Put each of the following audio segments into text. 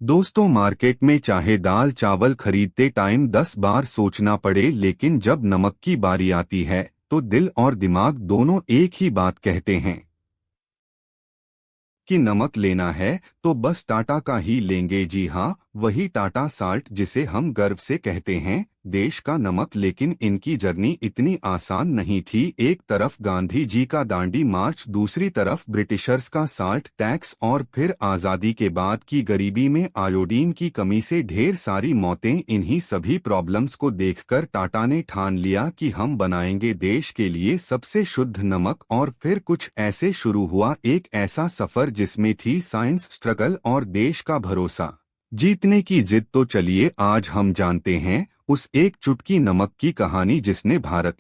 दोस्तों, मार्केट में चाहे दाल चावल खरीदते टाइम 10 बार सोचना पड़े, लेकिन जब नमक की बारी आती है तो दिल और दिमाग दोनों एक ही बात कहते हैं कि नमक लेना है तो बस टाटा का ही लेंगे। जी हाँ, वही टाटा साल्ट जिसे हम गर्व से कहते हैं देश का नमक। लेकिन इनकी जर्नी इतनी आसान नहीं थी। एक तरफ गांधी जी का दांडी मार्च, दूसरी तरफ ब्रिटिशर्स का साल्ट टैक्स और फिर आज़ादी के बाद की गरीबी में आयोडीन की कमी से ढेर सारी मौतें। इन्हीं सभी प्रॉब्लम्स को देखकर टाटा ने ठान लिया कि हम बनाएंगे देश के लिए सबसे शुद्ध नमक। और फिर कुछ ऐसे शुरू हुआ एक ऐसा सफर जिसमें थी साइंस, स्ट्रगल और देश का भरोसा, जीतने की जिद। तो चलिए आज हम जानते हैं उस एक चुटकी नमक की कहानी जिसने भारत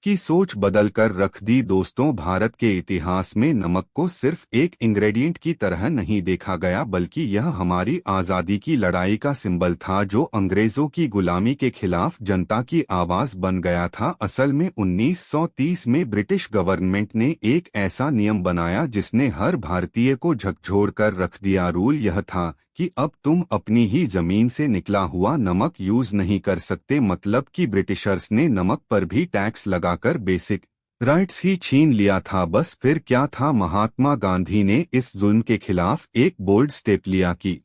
की सोच बदल कर रख दी। दोस्तों, भारत के इतिहास में नमक को सिर्फ एक इंग्रेडिएंट की तरह नहीं देखा गया, बल्कि यह हमारी आज़ादी की लड़ाई का सिंबल था, जो अंग्रेजों की गुलामी के खिलाफ जनता की आवाज बन गया था। असल में 1930 में ब्रिटिश गवर्नमेंट ने एक ऐसा नियम बनाया जिसने हर भारतीय को झकझोर कर रख दिया। रूल यह था कि अब तुम अपनी ही जमीन से निकला हुआ नमक यूज नहीं कर सकते। मतलब कि ब्रिटिशर्स ने नमक पर भी टैक्स लगाकर बेसिक राइट्स ही छीन लिया था। बस फिर क्या था, महात्मा गांधी ने इस जुल्म के खिलाफ एक बोल्ड स्टेप लिया कि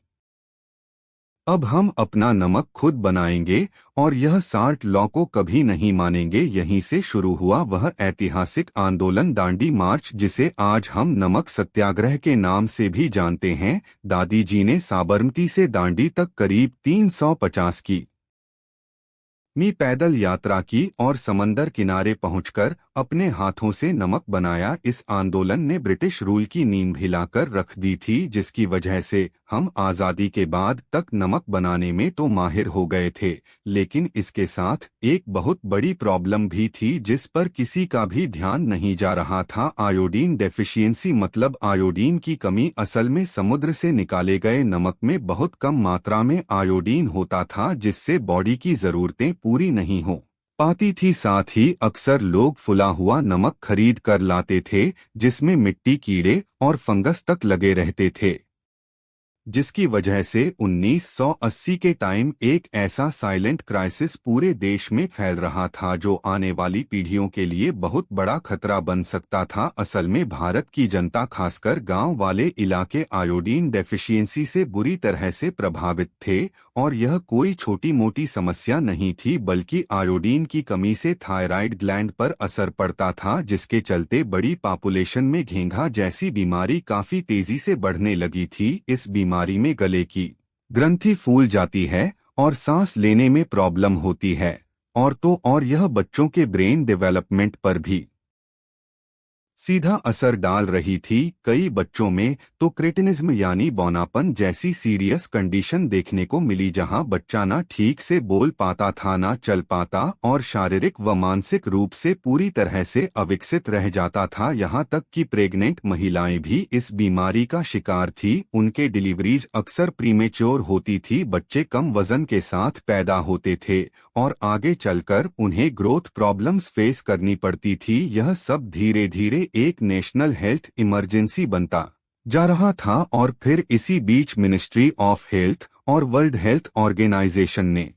अब हम अपना नमक खुद बनाएंगे और यह साल्ट लॉ को कभी नहीं मानेंगे। यहीं से शुरू हुआ वह ऐतिहासिक आंदोलन दांडी मार्च, जिसे आज हम नमक सत्याग्रह के नाम से भी जानते हैं। दादी जी ने साबरमती से दांडी तक करीब 350 की मी पैदल यात्रा की और समंदर किनारे पहुंचकर अपने हाथों से नमक बनाया। इस आंदोलन ने ब्रिटिश रूल की नींद हिलाकर रख दी थी, जिसकी वजह से हम आज़ादी के बाद तक नमक बनाने में तो माहिर हो गए थे। लेकिन इसके साथ एक बहुत बड़ी प्रॉब्लम भी थी जिस पर किसी का भी ध्यान नहीं जा रहा था, आयोडीन डेफिशिएंसी। मतलब आयोडीन की कमी। असल में समुद्र से निकाले गए नमक में बहुत कम मात्रा में आयोडीन होता था, जिससे बॉडी की जरूरतें पूरी नहीं हो पाती थी। साथ ही अक्सर लोग फुला हुआ नमक खरीद कर लाते थे जिसमें मिट्टी, कीड़े और फंगस तक लगे रहते थे, जिसकी वजह से 1980 के टाइम एक ऐसा साइलेंट क्राइसिस पूरे देश में फैल रहा था जो आने वाली पीढ़ियों के लिए बहुत बड़ा खतरा बन सकता था। असल में भारत की जनता, खासकर गांव वाले इलाके, आयोडीन डेफिशिएंसी से बुरी तरह से प्रभावित थे। और यह कोई छोटी मोटी समस्या नहीं थी, बल्कि आयोडीन की कमी से थायराइड ग्लैंड पर असर पड़ता था, जिसके चलते बड़ी पॉपुलेशन में घेंघा जैसी बीमारी काफी तेजी से बढ़ने लगी थी। इस बीमारी में गले की ग्रंथि फूल जाती है और सांस लेने में प्रॉब्लम होती है, और यह बच्चों के ब्रेन डेवलपमेंट पर भी सीधा असर डाल रही थी। कई बच्चों में तो क्रेटिनिज्म यानी बौनापन जैसी सीरियस कंडीशन देखने को मिली, जहां बच्चा ना ठीक से बोल पाता था, ना चल पाता, और शारीरिक व मानसिक रूप से पूरी तरह से अविकसित रह जाता था। यहां तक कि प्रेग्नेंट महिलाएं भी इस बीमारी का शिकार थी। उनके डिलीवरीज अक्सर प्रीमेच्योर होती थी, बच्चे कम वजन के साथ पैदा होते थे और आगे चलकर उन्हें ग्रोथ प्रॉब्लम्स फेस करनी पड़ती थी। यह सब धीरे धीरे एक नेशनल हेल्थ इमरजेंसी बनता जा रहा था। और फिर इसी बीच मिनिस्ट्री ऑफ हेल्थ और वर्ल्ड हेल्थ ऑर्गेनाइजेशन ने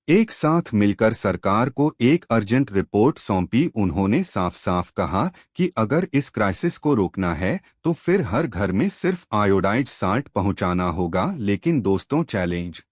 एक साथ मिलकर सरकार को एक अर्जेंट रिपोर्ट सौंपी। उन्होंने साफ साफ कहा कि अगर इस क्राइसिस को रोकना है तो फिर हर घर में सिर्फ आयोडाइज्ड साल्ट पहुंचाना होगा। लेकिन दोस्तों, चैलेंज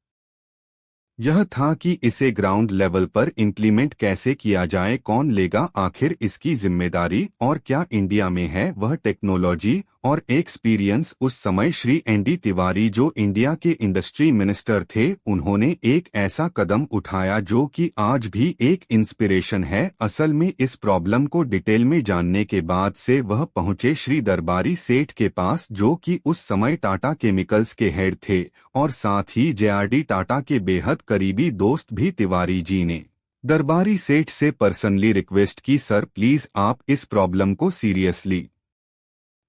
यह था कि इसे ग्राउंड लेवल पर इम्प्लीमेंट कैसे किया जाए, कौन लेगा आखिर इसकी जिम्मेदारी, और क्या इंडिया में है वह टेक्नोलॉजी और एक्सपीरियंस। उस समय श्री एनडी तिवारी, जो इंडिया के इंडस्ट्री मिनिस्टर थे, उन्होंने एक ऐसा कदम उठाया जो कि आज भी एक इंस्पिरेशन है। असल में इस प्रॉब्लम को डिटेल में जानने के बाद से वह पहुंचे श्री दरबारी सेठ के पास, जो कि उस समय टाटा केमिकल्स के हेड थे और साथ ही जेआरडी टाटा के बेहद करीबी दोस्त भी। तिवारी जी ने दरबारी सेठ से पर्सनली रिक्वेस्ट की, सर प्लीज आप इस प्रॉब्लम को सीरियसली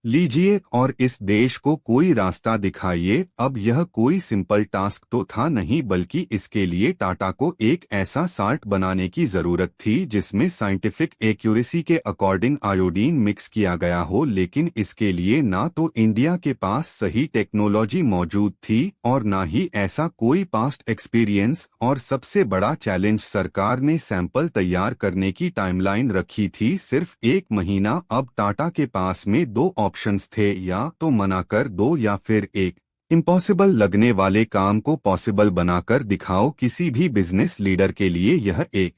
लीजिए और इस देश को कोई रास्ता दिखाइए। अब यह कोई सिंपल टास्क तो था नहीं, बल्कि इसके लिए टाटा को एक ऐसा साल्ट बनाने की जरूरत थी जिसमें साइंटिफिक एक्यूरेसी के अकॉर्डिंग आयोडीन मिक्स किया गया हो। लेकिन इसके लिए ना तो इंडिया के पास सही टेक्नोलॉजी मौजूद थी और ना ही ऐसा कोई पास्ट एक्सपीरियंस, और सबसे बड़ा चैलेंज सरकार ने सैंपल तैयार करने की टाइमलाइन रखी थी, सिर्फ 1 महीना। अब टाटा के पास में दो ऑप्शंस थे, या तो मना कर दो या फिर एक इम्पॉसिबल लगने वाले काम को पॉसिबल बनाकर दिखाओ। किसी भी बिजनेस लीडर के लिए यह एक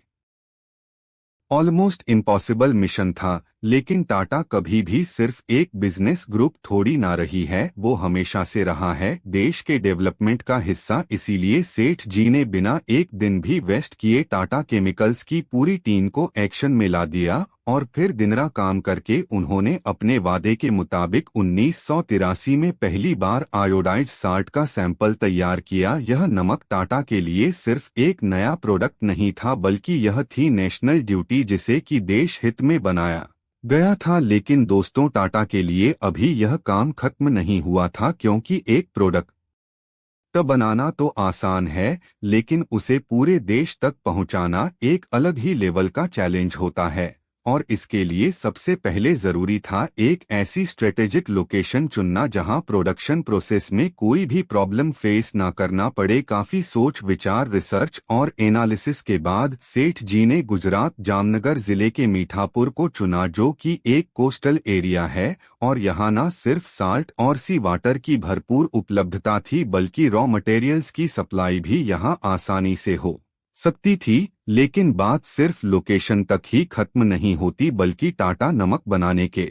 ऑलमोस्ट इम्पॉसिबल मिशन था। लेकिन टाटा कभी भी सिर्फ एक बिजनेस ग्रुप थोड़ी ना रही है, वो हमेशा से रहा है देश के डेवलपमेंट का हिस्सा। इसीलिए सेठ जी ने बिना एक दिन भी वेस्ट किए टाटा केमिकल्स की पूरी टीम को एक्शन में ला दिया, और फिर दिनरात काम करके उन्होंने अपने वादे के मुताबिक 1983 में पहली बार आयोडाइज्ड साल्ट का सैंपल तैयार किया। यह नमक टाटा के लिए सिर्फ एक नया प्रोडक्ट नहीं था, बल्कि यह थी नेशनल ड्यूटी जिसे कि देश हित में बनाया गया था। लेकिन दोस्तों, टाटा के लिए अभी यह काम खत्म नहीं हुआ था, क्योंकि एक प्रोडक्ट बनाना तो आसान है, लेकिन उसे पूरे देश तक पहुंचाना एक अलग ही लेवल का चैलेंज होता है। और इसके लिए सबसे पहले जरूरी था एक ऐसी स्ट्रेटेजिक लोकेशन चुनना जहां प्रोडक्शन प्रोसेस में कोई भी प्रॉब्लम फेस ना करना पड़े। काफी सोच विचार, रिसर्च और एनालिसिस के बाद सेठ जी ने गुजरात जामनगर जिले के मीठापुर को चुना, जो कि एक कोस्टल एरिया है और यहाँ न सिर्फ साल्ट और सी वाटर की भरपूर उपलब्धता थी, बल्कि रॉ मटेरियल्स की सप्लाई भी यहाँ आसानी से हो सकती थी। लेकिन बात सिर्फ लोकेशन तक ही खत्म नहीं होती, बल्कि टाटा नमक बनाने के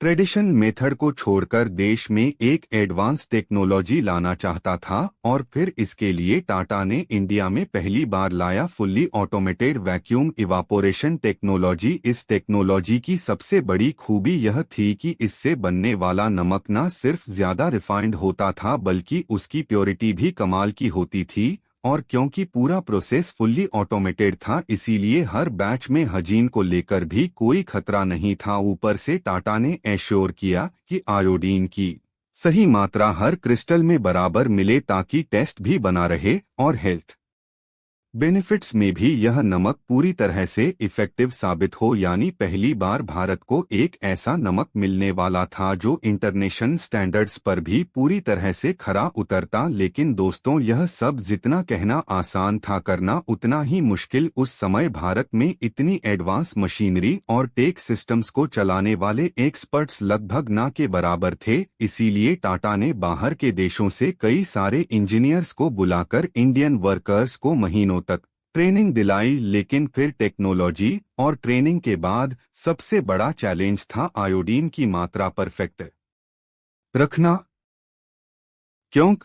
ट्रेडिशन मेथड को छोड़कर देश में एक एडवांस टेक्नोलॉजी लाना चाहता था। और फिर इसके लिए टाटा ने इंडिया में पहली बार लाया fully automated vacuum evaporation technology. इस टेक्नोलॉजी की सबसे बड़ी खूबी यह थी कि इससे बनने वाला नमक न सिर्फ ज्यादा रिफाइंड होता था, बल्कि उसकी प्योरिटी भी कमाल की होती थी। और क्योंकि पूरा प्रोसेस फुल्ली ऑटोमेटेड था, इसीलिए हर बैच में हजीन को लेकर भी कोई खतरा नहीं था। ऊपर से टाटा ने एश्योर किया कि आयोडीन की सही मात्रा हर क्रिस्टल में बराबर मिले, ताकि टेस्ट भी बना रहे और हेल्थ बेनिफिट्स में भी यह नमक पूरी तरह से इफेक्टिव साबित हो। यानी पहली बार भारत को एक ऐसा नमक मिलने वाला था जो इंटरनेशनल स्टैंडर्ड्स पर भी पूरी तरह से खरा उतरता। लेकिन दोस्तों, यह सब जितना कहना आसान था, करना उतना ही मुश्किल। उस समय भारत में इतनी एडवांस मशीनरी और टेक सिस्टम्स को चलाने वाले एक्सपर्ट्स लगभग ना के बराबर थे। इसीलिए टाटा ने बाहर के देशों से कई सारे इंजीनियर्स को बुलाकर इंडियन वर्कर्स को महीनों तक ट्रेनिंग दिलाई। लेकिन फिर टेक्नोलॉजी और ट्रेनिंग के बाद सबसे बड़ा चैलेंज था आयोडीन की मात्रा परफेक्ट रखना। क्यों?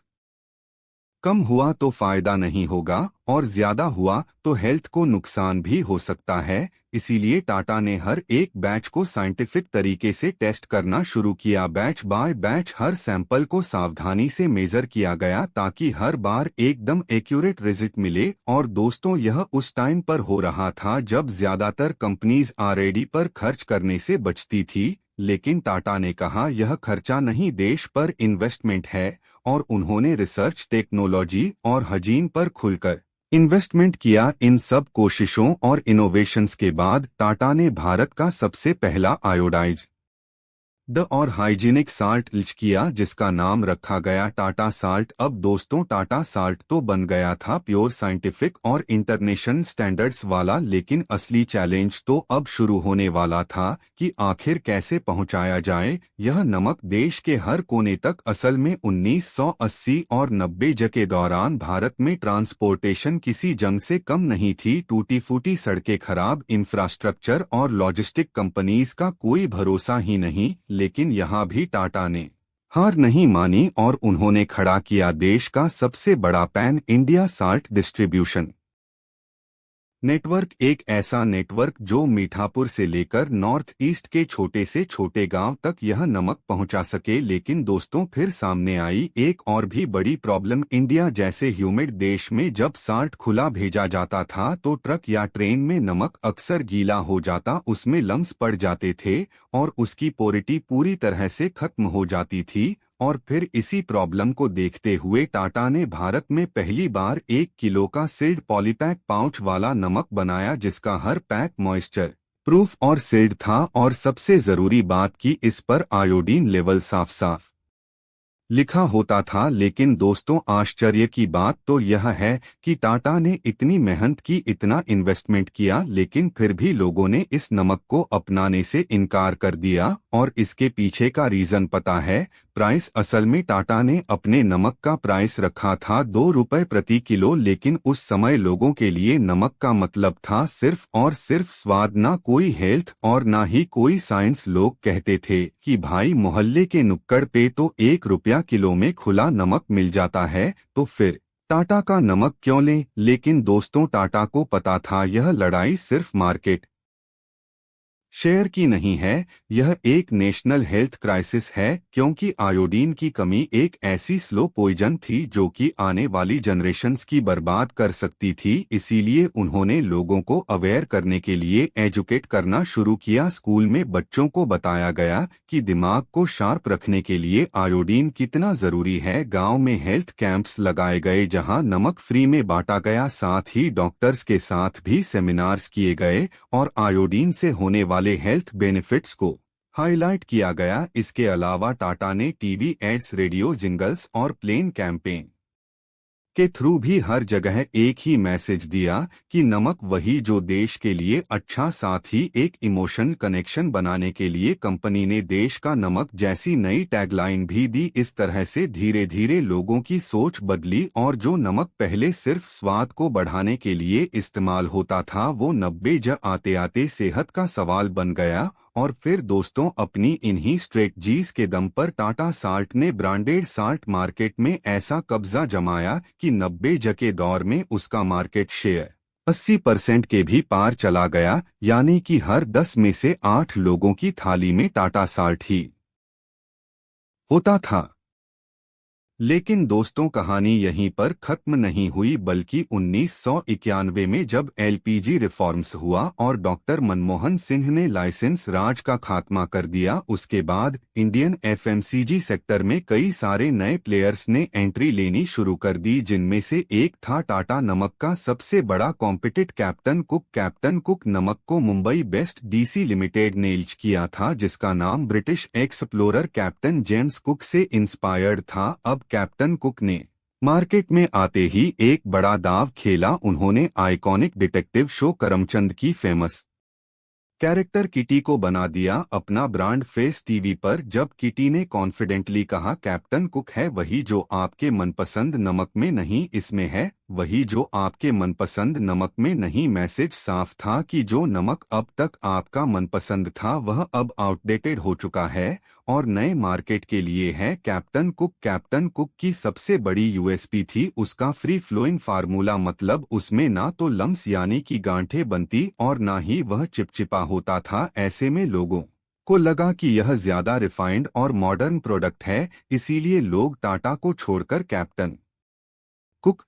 कम हुआ तो फायदा नहीं होगा, और ज्यादा हुआ तो हेल्थ को नुकसान भी हो सकता है। इसीलिए टाटा ने हर एक बैच को साइंटिफिक तरीके से टेस्ट करना शुरू किया। बैच बाय बैच हर सैंपल को सावधानी से मेजर किया गया, ताकि हर बार एकदम एक्यूरेट रिजल्ट मिले। और दोस्तों, यह उस टाइम पर हो रहा था जब ज्यादातर कंपनीज R&D पर खर्च करने से बचती थी। लेकिन टाटा ने कहा यह खर्चा नहीं, देश पर इन्वेस्टमेंट है। और उन्होंने रिसर्च, टेक्नोलॉजी और हजीन पर खुलकर इन्वेस्टमेंट किया। इन सब कोशिशों और इनोवेशंस के बाद टाटा ने भारत का सबसे पहला आयोडाइज्ड और हाइजीनिक साल्ट लॉन्च किया, जिसका नाम रखा गया टाटा साल्ट। अब दोस्तों, टाटा साल्ट तो बन गया था प्योर साइंटिफिक और इंटरनेशनल स्टैंडर्ड्स वाला, लेकिन असली चैलेंज तो अब शुरू होने वाला था कि आखिर कैसे पहुंचाया जाए यह नमक देश के हर कोने तक। असल में 1980 और 90 के दौरान भारत में ट्रांसपोर्टेशन किसी जंग से कम नहीं थी। टूटी फूटी सड़कें, खराब इंफ्रास्ट्रक्चर और लॉजिस्टिक कंपनीज का कोई भरोसा ही नहीं। लेकिन यहाँ भी टाटा ने हार नहीं मानी और उन्होंने खड़ा किया देश का सबसे बड़ा pan India salt distribution network एक ऐसा नेटवर्क जो मीठापुर से लेकर नॉर्थ ईस्ट के छोटे से छोटे गांव तक यह नमक पहुंचा सके। लेकिन दोस्तों फिर सामने आई एक और भी बड़ी प्रॉब्लम। इंडिया जैसे ह्यूमिड देश में जब साल्ट खुला भेजा जाता था तो ट्रक या ट्रेन में नमक अक्सर गीला हो जाता, उसमें लम्स पड़ जाते थे और उसकी पोरिटी पूरी तरह से खत्म हो जाती थी। और फिर इसी प्रॉब्लम को देखते हुए टाटा ने भारत में पहली बार 1 किलो का सील्ड पॉलीपैक पाउच वाला नमक बनाया, जिसका हर पैक मॉइस्चर प्रूफ और सील्ड था। और सबसे जरूरी बात कि इस पर आयोडीन लेवल साफ साफ लिखा होता था। लेकिन दोस्तों आश्चर्य की बात तो यह है कि टाटा ने इतनी मेहनत की, इतना इन्वेस्टमेंट किया, लेकिन फिर भी लोगों ने इस नमक को अपनाने से इनकार कर दिया। और इसके पीछे का रीजन पता है? प्राइस। असल में टाटा ने अपने नमक का प्राइस रखा था 2 रुपए प्रति किलो, लेकिन उस समय लोगों के लिए नमक का मतलब था सिर्फ और सिर्फ स्वाद, ना कोई हेल्थ और ना ही कोई साइंस। लोग कहते थे कि भाई मोहल्ले के नुक्कड़ पे तो 1 रुपया किलो में खुला नमक मिल जाता है, तो फिर टाटा का नमक क्यों लें? लेकिन दोस्तों टाटा को पता था यह लड़ाई सिर्फ मार्केट शेयर की नहीं है, यह एक नेशनल हेल्थ क्राइसिस है। क्योंकि आयोडीन की कमी एक ऐसी स्लो पॉइजन थी जो कि आने वाली जनरेशन्स की बर्बाद कर सकती थी। इसीलिए उन्होंने लोगों को अवेयर करने के लिए एजुकेट करना शुरू किया। स्कूल में बच्चों को बताया गया कि दिमाग को शार्प रखने के लिए आयोडीन कितना जरूरी है। गांव में हेल्थ कैंप्स लगाए गए जहां नमक फ्री में बांटा गया, साथ ही डॉक्टर्स के साथ भी सेमिनार्स किए गए और आयोडीन से होने वाले हेल्थ बेनिफिट्स को हाईलाइट किया गया। इसके अलावा टाटा ने टीवी एड्स, रेडियो जिंगल्स और प्लेन कैंपेन के थ्रू भी हर जगह एक ही मैसेज दिया कि नमक वही जो देश के लिए अच्छा। साथ ही एक इमोशन कनेक्शन बनाने के लिए कंपनी ने देश का नमक जैसी नई टैगलाइन भी दी। इस तरह से धीरे धीरे लोगों की सोच बदली और जो नमक पहले सिर्फ स्वाद को बढ़ाने के लिए इस्तेमाल होता था वो 90 आते आते सेहत का सवाल बन गया। और फिर दोस्तों अपनी इन्हीं स्ट्रेटजीज के दम पर टाटा साल्ट ने ब्रांडेड साल्ट मार्केट में ऐसा कब्जा जमाया कि 90 के दौर में उसका मार्केट शेयर 80% के भी पार चला गया। यानी कि हर 10 में से 8 लोगों की थाली में टाटा साल्ट ही होता था। लेकिन दोस्तों कहानी यहीं पर खत्म नहीं हुई, बल्कि 1991 में जब एलपीजी रिफॉर्म्स हुआ और डॉक्टर मनमोहन सिंह ने लाइसेंस राज का खात्मा कर दिया, उसके बाद इंडियन एफएमसीजी सेक्टर में कई सारे नए प्लेयर्स ने एंट्री लेनी शुरू कर दी, जिनमें से एक था टाटा नमक का सबसे बड़ा compete captain cook. Captain cook नमक को मुंबई बेस्ट डीसी लिमिटेड ने लॉन्च किया था, जिसका नाम British explorer captain James cook से इंस्पायर्ड था। अब कैप्टन कुक ने मार्केट में आते ही एक बड़ा दाव खेला। उन्होंने आइकॉनिक डिटेक्टिव शो करमचंद की फेमस कैरेक्टर किटी को बना दिया अपना ब्रांड फेस टीवी पर। जब किटी ने कॉन्फिडेंटली कहा कैप्टन कुक है वही जो आपके मनपसंद नमक में नहीं, इसमें है वही जो आपके मनपसंद नमक में नहीं। मैसेज साफ था कि जो नमक अब तक आपका मनपसंद था वह अब आउटडेटेड हो चुका है और नए मार्केट के लिए है। Captain cook. कैप्टन कुक की सबसे बड़ी यूएसपी थी उसका फ्री फ्लोइंग फार्मूला, मतलब उसमें ना तो लम्स यानी कि गांठें बनती और ना ही वह चिपचिपा होता था। ऐसे में लोगों को लगा कि यह ज्यादा रिफाइंड और मॉडर्न प्रोडक्ट है, इसीलिए लोग टाटा को छोड़कर कैप्टन कुक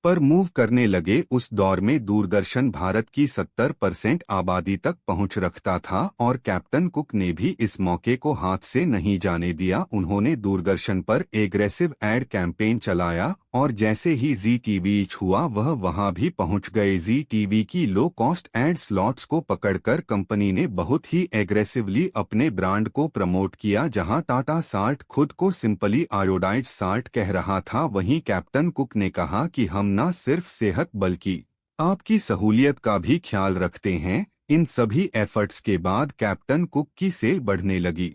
पर मूव करने लगे। उस दौर में दूरदर्शन भारत की 70% आबादी तक पहुंच रखता था और कैप्टन कुक ने भी इस मौके को हाथ से नहीं जाने दिया। उन्होंने दूरदर्शन पर एग्रेसिव एड कैंपेन चलाया और जैसे ही जी टीवी हुआ वह वहां भी पहुंच गए। जी टीवी की लो कॉस्ट एड स्लॉट्स को पकड़कर कंपनी ने बहुत ही एग्रेसिवली अपने ब्रांड को प्रमोट किया। जहां टाटा साल्ट खुद को सिंपली आयोडाइज्ड साल्ट कह रहा था, वहीं कैप्टन कुक ने कहा कि हम न सिर्फ सेहत बल्कि आपकी सहूलियत का भी ख्याल रखते हैं। इन सभी एफर्ट्स के बाद कैप्टन कुक की सेल बढ़ने लगी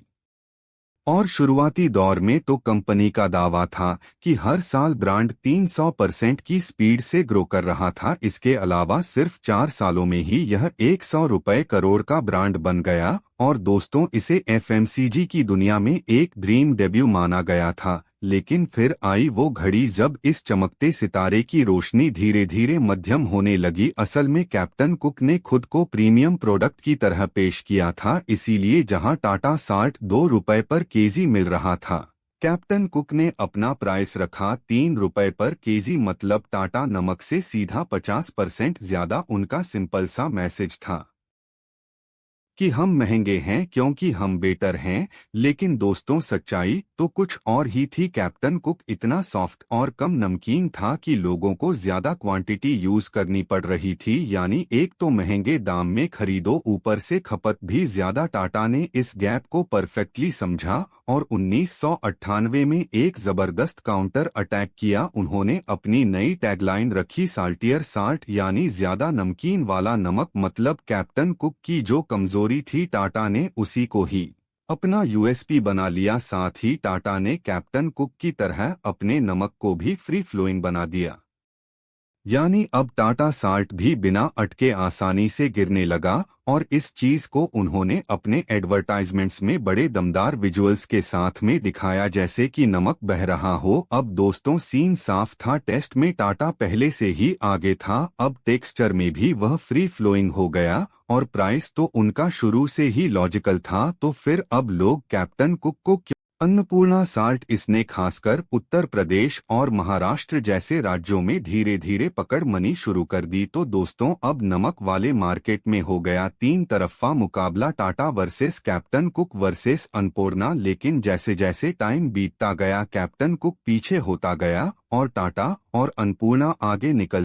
और शुरुआती दौर में तो कंपनी का दावा था कि हर साल ब्रांड 300% की स्पीड से ग्रो कर रहा था। इसके अलावा सिर्फ 4 सालों में ही यह 100 रुपए करोड़ का ब्रांड बन गया और दोस्तों इसे एफएमसीजी की दुनिया में एक ड्रीम डेब्यू माना गया था। लेकिन फिर आई वो घड़ी जब इस चमकते सितारे की रोशनी धीरे धीरे मध्यम होने लगी। असल में कैप्टन कुक ने खुद को प्रीमियम प्रोडक्ट की तरह पेश किया था, इसीलिए जहां टाटा साल्ट 2 रुपए पर केजी मिल रहा था, कैप्टन कुक ने अपना प्राइस रखा 3 रुपए पर केजी। मतलब टाटा नमक से सीधा 50% ज्यादा। उनका सिंपल सा मैसेज था कि हम महंगे हैं क्योंकि हम बेटर हैं। लेकिन दोस्तों, सच्चाई तो कुछ और ही थी। कैप्टन कुक इतना सॉफ्ट और कम नमकीन था कि लोगों को ज्यादा क्वांटिटी यूज करनी पड़ रही थी। यानी एक तो महंगे दाम में खरीदो, ऊपर से खपत भी ज्यादा। टाटा ने इस गैप को परफेक्टली समझा और 1998 में एक जबरदस्त काउंटर अटैक किया। उन्होंने अपनी नई टैगलाइन रखी, साल्टियर साल्ट, यानी ज्यादा नमकीन वाला नमक। मतलब कैप्टन कुक की जो कमजोरी थी, टाटा ने उसी को ही अपना यूएसपी बना लिया। साथ ही टाटा ने कैप्टन कुक की तरह अपने नमक को भी फ्री फ्लोइंग बना दिया। यानी अब टाटा साल्ट भी बिना अटके आसानी से गिरने लगा। और इस चीज को उन्होंने अपने एडवर्टाइजमेंट्स में बड़े दमदार विजुअल्स के साथ में दिखाया, जैसे कि नमक बह रहा हो। अब दोस्तों, सीन साफ था। टेस्ट में टाटा पहले से ही आगे था, अब टेक्सचर में भी वह फ्री फ्लोइंग हो गया। और प्राइस तो उनका शुरू से ही लॉजिकल था। तो फिर अब लोग कैप्टन कुक को अन्नपूर्णा साल्ट, इसने खासकर उत्तर प्रदेश और महाराष्ट्र जैसे राज्यों में धीरे धीरे पकड़ मनी शुरू कर दी। तो दोस्तों, अब नमक वाले मार्केट में हो गया 3 तरफा मुकाबला, Tata versus captain cook versus Annapurna. लेकिन जैसे जैसे टाइम बीतता गया, कैप्टन कुक पीछे होता गया और टाटा और अन्नपूर्णा आगे निकल